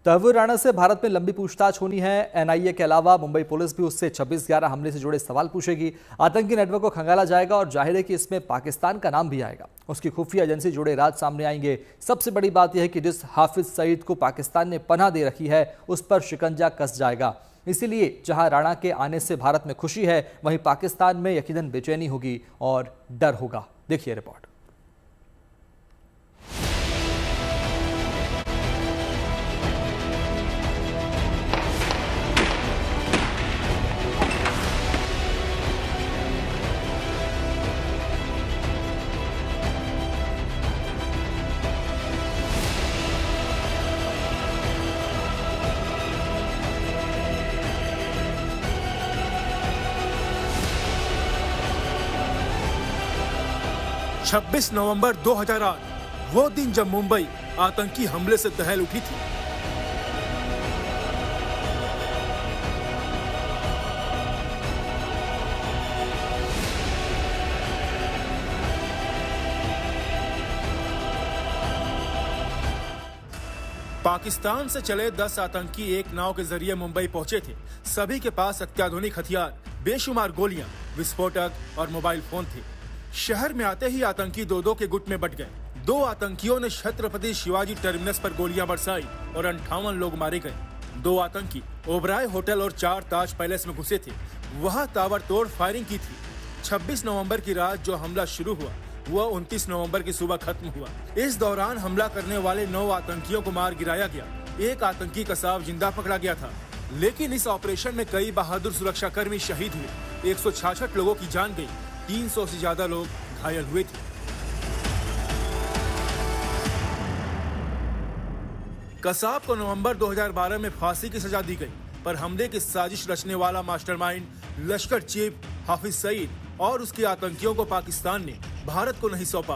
तहव्वुर राणा से भारत में लंबी पूछताछ होनी है। एनआईए के अलावा मुंबई पुलिस भी उससे 26/11 हमले से जुड़े सवाल पूछेगी। आतंकी नेटवर्क को खंगाला जाएगा और जाहिर है कि इसमें पाकिस्तान का नाम भी आएगा। उसकी खुफिया एजेंसी जुड़े राज सामने आएंगे। सबसे बड़ी बात यह है कि जिस हाफिज सईद को पाकिस्तान ने पनाह दे रखी है उस पर शिकंजा कस जाएगा। इसीलिए जहां राणा के आने से भारत में खुशी है, वहीं पाकिस्तान में यकीनन बेचैनी होगी और डर होगा। देखिए रिपोर्ट। छब्बीस नवंबर 2008 वो दिन जब मुंबई आतंकी हमले से दहल उठी थी। पाकिस्तान से चले 10 आतंकी एक नाव के जरिए मुंबई पहुंचे थे। सभी के पास अत्याधुनिक हथियार, बेशुमार गोलियां, विस्फोटक और मोबाइल फोन थे। शहर में आते ही आतंकी दो के गुट में बंट गए। 2 आतंकियों ने छत्रपति शिवाजी टर्मिनस पर गोलियां बरसाई और 58 लोग मारे गए। 2 आतंकी ओबराय होटल और 4 ताज पैलेस में घुसे थे। वहां ताबड़तोड़ फायरिंग की थी। 26 नवंबर की रात जो हमला शुरू हुआ वह 29 नवंबर की सुबह खत्म हुआ। इस दौरान हमला करने वाले 9 आतंकियों को मार गिराया गया। एक आतंकी कसाब जिंदा पकड़ा गया था, लेकिन इस ऑपरेशन में कई बहादुर सुरक्षाकर्मी शहीद हुए। 166 लोगों की जान गई, 300 से ज्यादा लोग घायल हुए थे। कसाब को नवंबर 2012 में फांसी की सजा दी गई, पर हमले की साजिश रचने वाला मास्टरमाइंड लश्कर चीफ हाफिज सईद और उसके आतंकियों को पाकिस्तान ने भारत को नहीं सौंपा।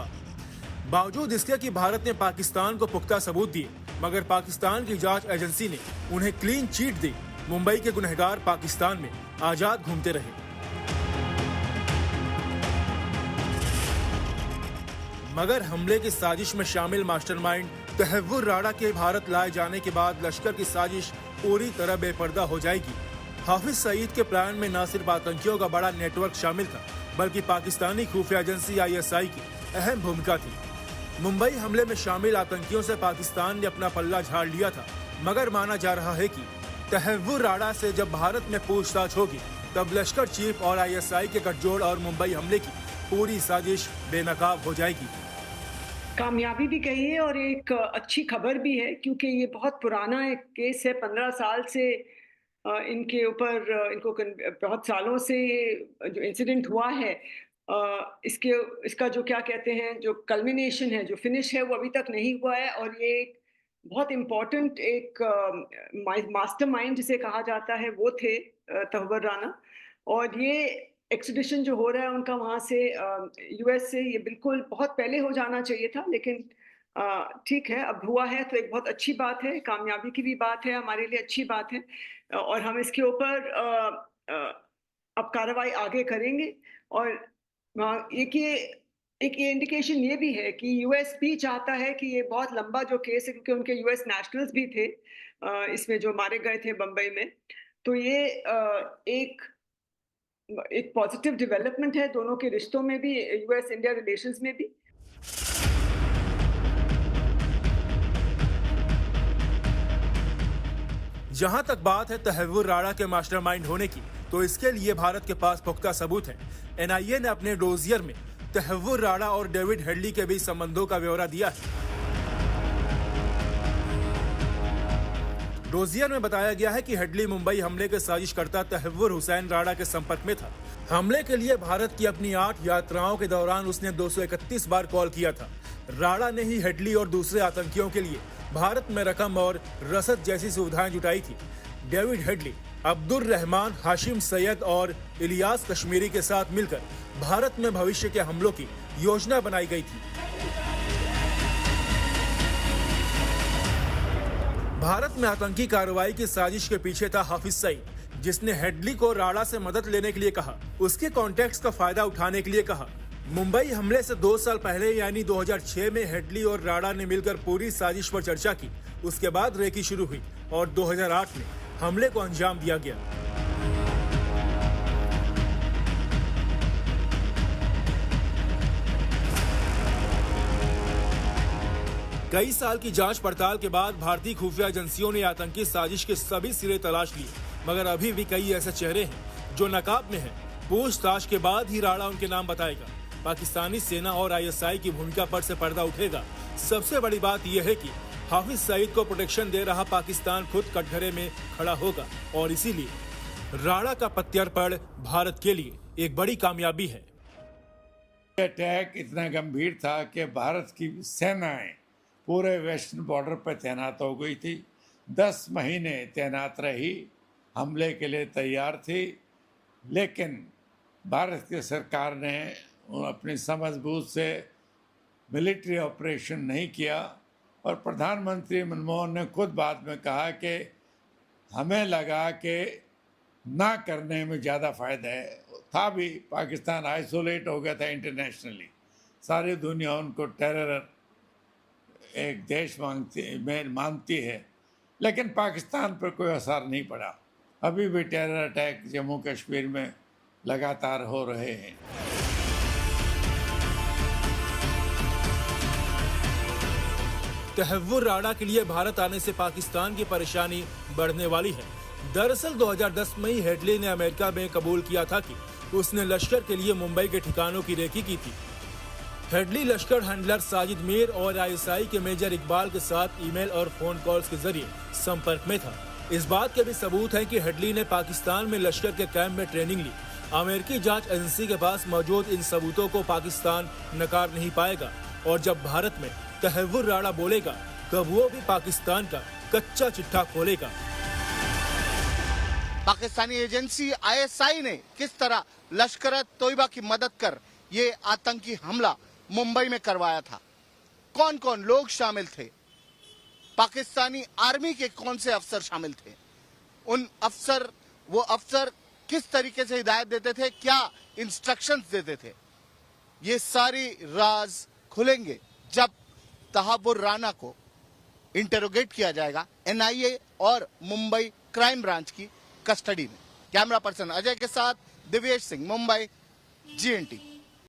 बावजूद इसके कि भारत ने पाकिस्तान को पुख्ता सबूत दिए, मगर पाकिस्तान की जांच एजेंसी ने उन्हें क्लीन चीट दी। मुंबई के गुनहगार पाकिस्तान में आजाद घूमते रहे। मगर हमले की साजिश में शामिल मास्टरमाइंड तहव्वुर राणा के भारत लाए जाने के बाद लश्कर की साजिश पूरी तरह बेपर्दा हो जाएगी। हाफिज सईद के प्लान में न सिर्फ आतंकियों का बड़ा नेटवर्क शामिल था, बल्कि पाकिस्तानी खुफिया एजेंसी ISI की अहम भूमिका थी। मुंबई हमले में शामिल आतंकियों से पाकिस्तान ने अपना पल्ला झाड़ लिया था, मगर माना जा रहा है कि तहव्वुर राणा से जब भारत में पूछताछ होगी तब लश्कर चीफ और ISI के गठजोड़ और मुंबई हमले की पूरी साजिश बेनकाब हो जाएगी। कामयाबी भी कहिए और एक अच्छी खबर भी है, क्योंकि ये बहुत पुराना एक केस है। 15 साल से इनके ऊपर इनको बहुत सालों से ये जो इंसिडेंट हुआ है, इसका जो क्या कहते हैं, जो कल्मिनेशन है, जो फिनिश है, वो अभी तक नहीं हुआ है। और ये एक बहुत इम्पोर्टेंट एक मास्टरमाइंड जिसे कहा जाता है वो थे तहव्वुर राणा। और ये एक्सट्रेडिशन जो हो रहा है उनका वहाँ से US से, ये बिल्कुल बहुत पहले हो जाना चाहिए था, लेकिन ठीक है, अब हुआ है तो एक बहुत अच्छी बात है, कामयाबी की भी बात है, हमारे लिए अच्छी बात है। और हम इसके ऊपर अब कार्रवाई आगे करेंगे। और एक ये इंडिकेशन ये भी है कि US भी चाहता है कि ये बहुत लंबा जो केस है, क्योंकि उनके US नेशनल्स भी थे इसमें जो मारे गए थे बम्बई में, तो ये एक पॉजिटिव डेवलपमेंट है दोनों के रिश्तों में भी, US इंडिया रिलेशंस में भी। जहां तक बात है तहव्वुर राणा के मास्टरमाइंड होने की, तो इसके लिए भारत के पास पुख्ता सबूत है। NIA ने अपने डोजियर में तहव्वुर राणा और डेविड हेडली के बीच संबंधों का ब्यौरा दिया है। डोजियर में बताया गया है कि हेडली मुंबई हमले के साजिशकर्ता तहव्वुर हुसैन राणा के संपर्क में था। हमले के लिए भारत की अपनी 8 यात्राओं के दौरान उसने 231 बार कॉल किया था। राणा ने ही हेडली और दूसरे आतंकियों के लिए भारत में रकम और रसद जैसी सुविधाएं जुटाई थी। डेविड हेडली, अब्दुल रहमान, हाशिम सैयद और इलियास कश्मीरी के साथ मिलकर भारत में भविष्य के हमलों की योजना बनाई गई थी। भारत में आतंकी कार्रवाई की साजिश के पीछे था हाफिज सईद, जिसने हेडली को राणा से मदद लेने के लिए कहा, उसके कॉन्टैक्ट्स का फायदा उठाने के लिए कहा। मुंबई हमले से 2 साल पहले यानी 2006 में हेडली और राणा ने मिलकर पूरी साजिश पर चर्चा की। उसके बाद रेकी शुरू हुई। और 2008 में हमले को अंजाम दिया गया। कई साल की जांच पड़ताल के बाद भारतीय खुफिया एजेंसियों ने आतंकी साजिश के सभी सिरे तलाश लिए, मगर अभी भी कई ऐसे चेहरे हैं जो नकाब में हैं। पूछताछ के बाद ही राणा उनके नाम बताएगा। पाकिस्तानी सेना और आईएसआई की भूमिका पर से पर्दा उठेगा। सबसे बड़ी बात यह है कि हाफिज सईद को प्रोटेक्शन दे रहा पाकिस्तान खुद कटघरे में खड़ा होगा और इसीलिए राणा का प्रत्यर्पण भारत के लिए एक बड़ी कामयाबी है। अटैक इतना गंभीर था कि भारत की सेनाएं पूरे वेस्टर्न बॉर्डर पर तैनात हो गई थी। 10 महीने तैनात रही, हमले के लिए तैयार थी, लेकिन भारत की सरकार ने अपनी समझबूझ से मिलिट्री ऑपरेशन नहीं किया और प्रधानमंत्री मनमोहन ने खुद बाद में कहा कि हमें लगा कि ना करने में ज़्यादा फ़ायदा है। था भी, पाकिस्तान आइसोलेट हो गया था इंटरनेशनली। सारी दुनिया उनको टेरर एक देश मानती है, लेकिन पाकिस्तान पर कोई असर नहीं पड़ा। अभी भी टेरर अटैक जम्मू कश्मीर में लगातार हो रहे हैं। तहव्वुर राणा के लिए भारत आने से पाकिस्तान की परेशानी बढ़ने वाली है। दरअसल 2010 में ही हेडली ने अमेरिका में कबूल किया था कि उसने लश्कर के लिए मुंबई के ठिकानों की रेकी की थी। हेडली लश्कर हैंडलर साजिद मीर और आईएसआई के मेजर इकबाल के साथ ईमेल और फोन कॉल्स के जरिए संपर्क में था। इस बात के भी सबूत हैं कि हेडली ने पाकिस्तान में लश्कर के कैंप में ट्रेनिंग ली। अमेरिकी जांच एजेंसी के पास मौजूद इन सबूतों को पाकिस्तान नकार नहीं पाएगा और जब भारत में तहव्वुर राणा बोलेगा तब वो भी पाकिस्तान का कच्चा चिट्ठा खोलेगा। पाकिस्तानी एजेंसी आईएसआई ने किस तरह लश्कर तोयबा की मदद कर ये आतंकी हमला मुंबई में करवाया था, कौन कौन लोग शामिल थे, पाकिस्तानी आर्मी के कौन से अफसर शामिल थे, वो अफसर किस तरीके से हिदायत देते थे, क्या इंस्ट्रक्शंस देते थे, ये सारी राज खुलेंगे जब तहव्वुर राणा को इंटरोगेट किया जाएगा एनआईए और मुंबई क्राइम ब्रांच की कस्टडी में। कैमरा पर्सन अजय के साथ दिव्येश सिंह, मुंबई, GNT।